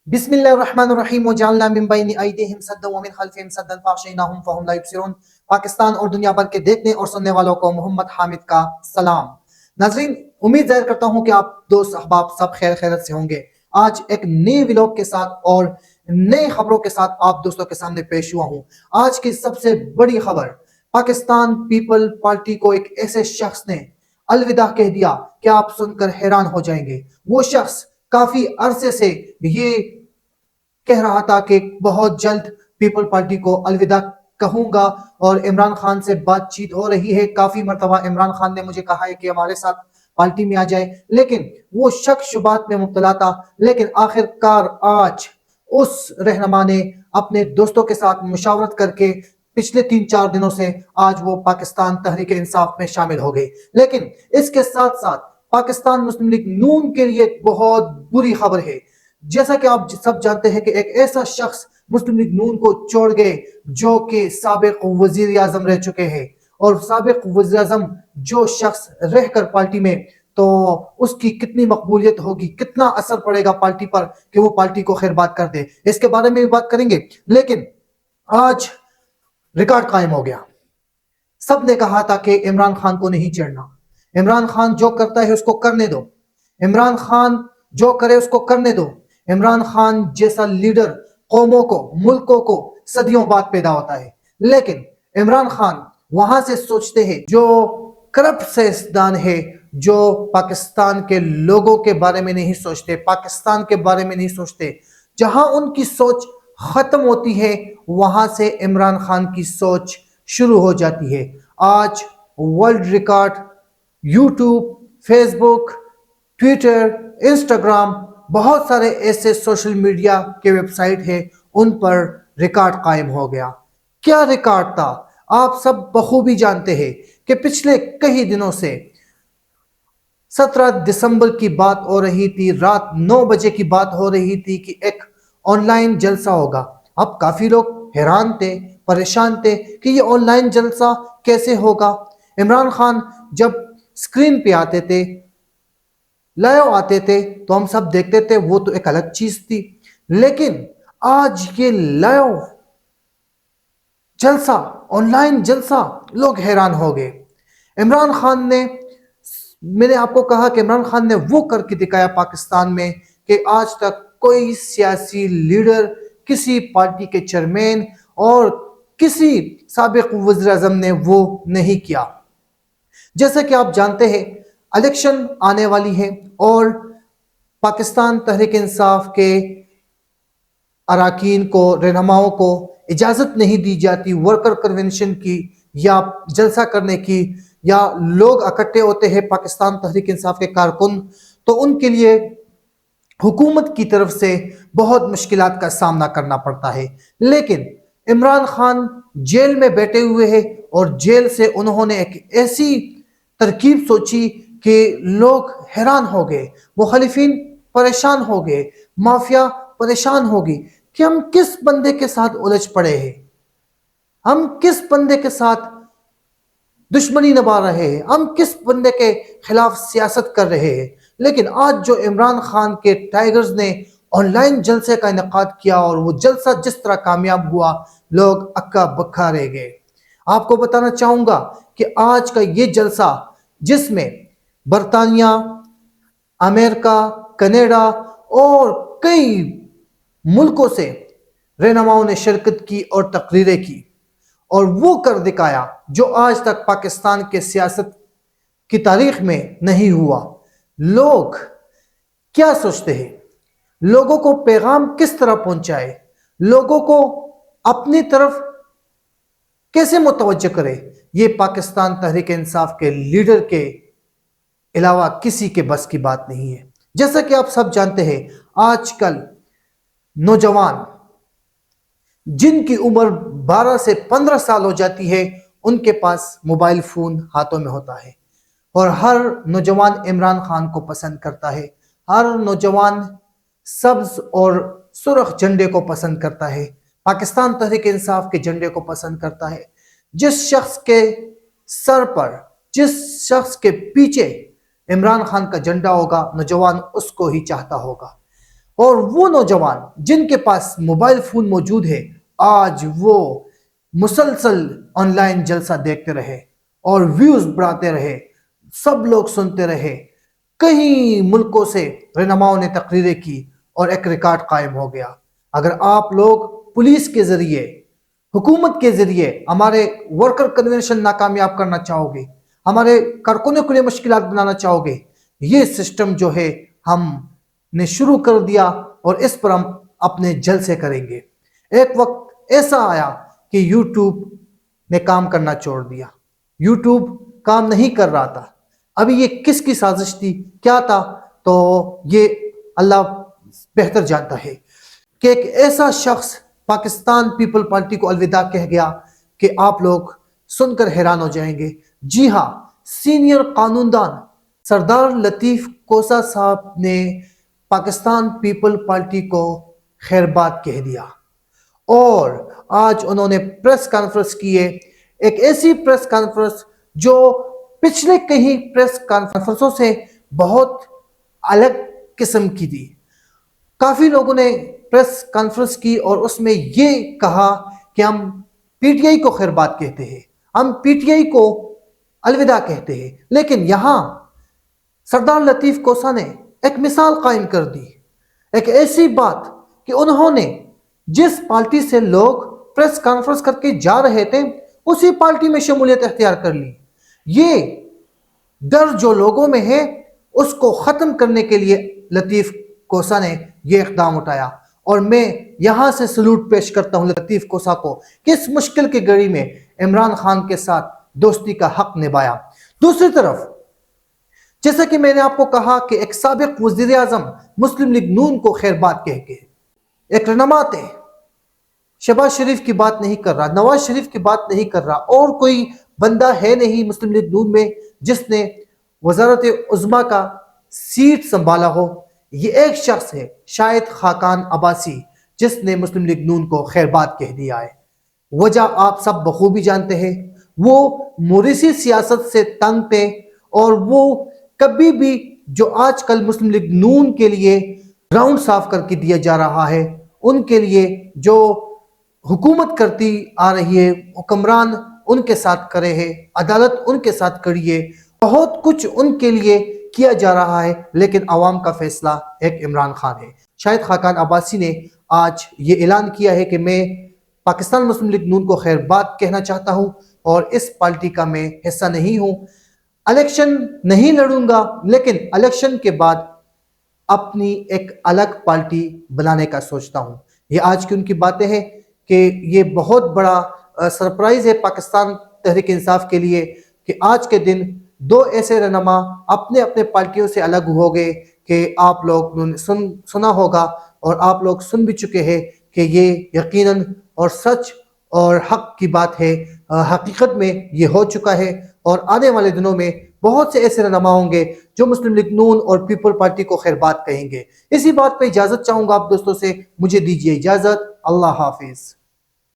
بسم اللہ الرحمن الرحیم وجعلنا من بین ایدیہم سدا ومن خلفہم سدا فاغشیناہم فہم لا یبصرون۔ پاکستان اور دنیا بھر کے دیکھنے اور سننے والوں کو محمد حامد کا سلام۔ ناظرین، امید ظاہر کرتا ہوں کہ آپ دوست احباب سب خیر خیرت سے ہوں گے۔ آج ایک نئے ولاگ کے ساتھ اور نئے خبروں کے ساتھ آپ دوستوں کے سامنے پیش ہوا ہوں۔ آج کی سب سے بڑی خبر، پاکستان پیپل پارٹی کو ایک ایسے شخص نے الوداع کہہ دیا کہ آپ سن کر حیران ہو جائیں گے۔ وہ شخص کافی عرصے سے یہ کہہ رہا تھا کہ بہت جلد پیپل پارٹی کو الوداع کہوں گا، اور عمران خان سے بات چیت ہو رہی ہے۔ کافی مرتبہ عمران خان نے مجھے کہا ہے کہ ہمارے ساتھ پارٹی میں آ جائے، لیکن وہ شک شبات میں مبتلا تھا۔ لیکن آخر کار آج اس رہنما نے اپنے دوستوں کے ساتھ مشاورت کر کے پچھلے 3-4 دنوں سے آج وہ پاکستان تحریک انصاف میں شامل ہو گئے۔ لیکن اس کے ساتھ ساتھ پاکستان مسلم لیگ نون کے لیے بہت بری خبر ہے۔ جیسا کہ آپ سب جانتے ہیں کہ ایک ایسا شخص مسلم لیگ نون کو چھوڑ گئے جو کہ سابق وزیر اعظم رہ چکے ہیں، اور سابق وزیر اعظم جو شخص رہ کر پارٹی میں، تو اس کی کتنی مقبولیت ہوگی، کتنا اثر پڑے گا پارٹی پر کہ وہ پارٹی کو خیر بات کر دے، اس کے بارے میں بھی بات کریں گے۔ لیکن آج ریکارڈ قائم ہو گیا۔ سب نے کہا تھا کہ عمران خان کو نہیں چڑھنا، عمران خان جو کرتا ہے اس کو کرنے دو، عمران خان جو کرے اس کو کرنے دو۔ عمران خان جیسا لیڈر قوموں کو، ملکوں کو صدیوں بعد پیدا ہوتا ہے، لیکن عمران خان وہاں سے سوچتے ہیں جو کرپٹ سیاستدان ہے، جو پاکستان کے لوگوں کے بارے میں نہیں سوچتے، پاکستان کے بارے میں نہیں سوچتے۔ جہاں ان کی سوچ ختم ہوتی ہے، وہاں سے عمران خان کی سوچ شروع ہو جاتی ہے۔ آج ورلڈ ریکارڈ، یوٹیوب، فیس بک، ٹویٹر، انسٹاگرام، بہت سارے ایسے سوشل میڈیا کے ویب سائٹ ہیں، ان پر ریکارڈ قائم ہو گیا۔ کیا ریکارڈ تھا؟ آپ سب بخوبی جانتے ہیں کہ پچھلے کئی دنوں سے 17 دسمبر کی بات ہو رہی تھی، رات 9 بجے کی بات ہو رہی تھی کہ ایک آن لائن جلسہ ہوگا۔ اب کافی لوگ حیران تھے، پریشان تھے کہ یہ آن لائن جلسہ کیسے ہوگا۔ عمران خان جب سکرین پہ آتے تھے، لائیو آتے تھے، تو ہم سب دیکھتے تھے، وہ تو ایک الگ چیز تھی۔ لیکن آج یہ لائیو جلسہ، آن لائن جلسہ، لوگ حیران ہو گئے۔ عمران خان نے، میں نے آپ کو کہا کہ عمران خان نے وہ کر کے دکھایا پاکستان میں کہ آج تک کوئی سیاسی لیڈر، کسی پارٹی کے چیئرمین اور کسی سابق وزیر اعظم نے وہ نہیں کیا۔ جیسا کہ آپ جانتے ہیں الیکشن آنے والی ہے، اور پاکستان تحریک انصاف کے اراکین کو، رہنماؤں کو اجازت نہیں دی جاتی ورکر کنونشن کی یا جلسہ کرنے کی، یا لوگ اکٹھے ہوتے ہیں پاکستان تحریک انصاف کے کارکن، تو ان کے لیے حکومت کی طرف سے بہت مشکلات کا سامنا کرنا پڑتا ہے۔ لیکن عمران خان جیل میں بیٹھے ہوئے ہیں، اور جیل سے انہوں نے ایک ایسی ترکیب سوچی کہ لوگ حیران ہو گئے، مخالفین پریشان ہو گئے، مافیا پریشان ہوگی کہ ہم کس بندے کے ساتھ الجھ پڑے ہیں، ہم کس بندے کے ساتھ دشمنی نبھا رہے ہیں، ہم کس بندے کے خلاف سیاست کر رہے ہیں۔ لیکن آج جو عمران خان کے ٹائیگرز نے آن لائن جلسے کا انعقاد کیا، اور وہ جلسہ جس طرح کامیاب ہوا، لوگ اکا بکا رہ گئے۔ آپ کو بتانا چاہوں گا کہ آج کا یہ جلسہ، جس میں برطانیہ، امریکہ، کینیڈا اور کئی ملکوں سے رہنماؤں نے شرکت کی اور تقریریں کی، اور وہ کر دکھایا جو آج تک پاکستان کے سیاست کی تاریخ میں نہیں ہوا۔ لوگ کیا سوچتے ہیں، لوگوں کو پیغام کس طرح پہنچائے، لوگوں کو اپنی طرف کیسے متوجہ کرے، یہ پاکستان تحریک انصاف کے لیڈر کے علاوہ کسی کے بس کی بات نہیں ہے۔ جیسا کہ آپ سب جانتے ہیں، آج کل نوجوان جن کی عمر 12 سے 15 سال ہو جاتی ہے، ان کے پاس موبائل فون ہاتھوں میں ہوتا ہے، اور ہر نوجوان عمران خان کو پسند کرتا ہے، ہر نوجوان سبز اور سرخ جھنڈے کو پسند کرتا ہے، پاکستان تحریک انصاف کے جھنڈے کو پسند کرتا ہے۔ جس شخص کے سر پر، جس شخص کے پیچھے عمران خان کا جھنڈا ہوگا، نوجوان اس کو ہی چاہتا ہوگا۔ اور وہ نوجوان جن کے پاس موبائل فون موجود ہے آج وہ مسلسل آن لائن جلسہ دیکھتے رہے اور ویوز بڑھاتے رہے، سب لوگ سنتے رہے، کئی ملکوں سے رہنماؤں نے تقریریں کی اور ایک ریکارڈ قائم ہو گیا۔ اگر آپ لوگ پولیس کے ذریعے، حکومت کے ذریعے ہمارے ورکر کنونشن ناکامیاب کرنا چاہو گے، ہمارے کارکنوں کے لیے مشکلات بنانا چاہو گے، یہ سسٹم جو ہے ہم نے شروع کر دیا اور اس پر ہم اپنے جلسے کریں گے۔ ایک وقت ایسا آیا کہ یوٹیوب نے کام کرنا چھوڑ دیا، یوٹیوب کام نہیں کر رہا تھا۔ ابھی یہ کس کی سازش تھی، کیا تھا، تو یہ اللہ بہتر جانتا ہے کہ ایک ایسا شخص پاکستان پیپل پارٹی کو الوداع کہہ گیا کہ آپ لوگ سن کر حیران ہو جائیں گے۔ جی ہاں، سینئر قانوندان سردار لطیف کوسہ صاحب نے پاکستان پیپل پارٹی کو خیر بات کہہ دیا، اور آج انہوں نے پریس کانفرنس کی ہے، ایک ایسی پریس کانفرنس جو پچھلے کئی پریس کانفرنسوں سے بہت الگ قسم کی تھی۔ کافی لوگوں نے پریس کانفرنس کی اور اس میں یہ کہا کہ ہم پی ٹی آئی کو خیر بات کہتے ہیں، ہم پی ٹی آئی کو الوداع کہتے ہیں، لیکن یہاں سردار لطیف کوسہ نے ایک مثال قائم کر دی، ایک ایسی بات کہ انہوں نے جس پارٹی سے لوگ پریس کانفرنس کر کے جا رہے تھے اسی پارٹی میں شمولیت اختیار کر لی۔ یہ ڈر جو لوگوں میں ہے اس کو ختم کرنے کے لیے لطیف کوسہ نے یہ اقدام اٹھایا، اور میں یہاں سے سلوٹ پیش کرتا ہوں لطیف کوسہ کو کہ اس مشکل کی گھڑی میں عمران خان کے ساتھ دوستی کا حق نبھایا۔ دوسری طرف جیسا کہ میں نے آپ کو کہا کہ ایک سابق وزیر اعظم مسلم لیگ نون کو خیر بات کہہ کے ایک رہنما تھے، شہباز شریف کی بات نہیں کر رہا، نواز شریف کی بات نہیں کر رہا، اور کوئی بندہ ہے نہیں مسلم لیگ نون میں جس نے وزارت عظمیٰ کا سیٹ سنبھالا ہو، یہ ایک شخص ہے شاہد خاقان عباسی جس نے مسلم لیگ نون کو خیر بات کہہ دیا ہے۔ وجہ آپ سب بخوبی جانتے ہیں، وہ موریثی سیاست سے تنگ تھے، اور وہ کبھی بھی جو آج کل مسلم لیگ نون کے لیے گراؤنڈ صاف کر کے دیا جا رہا ہے، ان کے لیے جو حکومت کرتی آ رہی ہے، حکمران ان کے ساتھ کرے ہے، عدالت ان کے ساتھ کری ہے، بہت کچھ ان کے لیے کیا جا رہا ہے، لیکن عوام کا فیصلہ ایک عمران خان ہے۔ شاہد خاقان عباسی نے آج یہ اعلان کیا ہے کہ میں پاکستان مسلم لیگ نون کو خیر بات کہنا چاہتا ہوں اور اس پارٹی کا میں حصہ نہیں ہوں، الیکشن نہیں لڑوں گا، لیکن الیکشن کے بعد اپنی ایک الگ پارٹی بنانے کا سوچتا ہوں۔ یہ آج کی ان کی باتیں ہیں کہ یہ بہت بڑا سرپرائز ہے پاکستان تحریک انصاف کے لیے کہ آج کے دن دو ایسے رہنما اپنے اپنے پارٹیوں سے الگ ہو گئے کہ آپ لوگ سنا ہوگا اور آپ لوگ سن بھی چکے ہیں کہ یہ یقیناً اور سچ اور حق کی بات ہے، حقیقت میں یہ ہو چکا ہے، اور آنے والے دنوں میں بہت سے ایسے رہنما ہوں گے جو مسلم لیگ نون اور پیپل پارٹی کو خیر بات کہیں گے۔ اسی بات پہ اجازت چاہوں گا آپ دوستوں سے، مجھے دیجیے اجازت، اللہ حافظ۔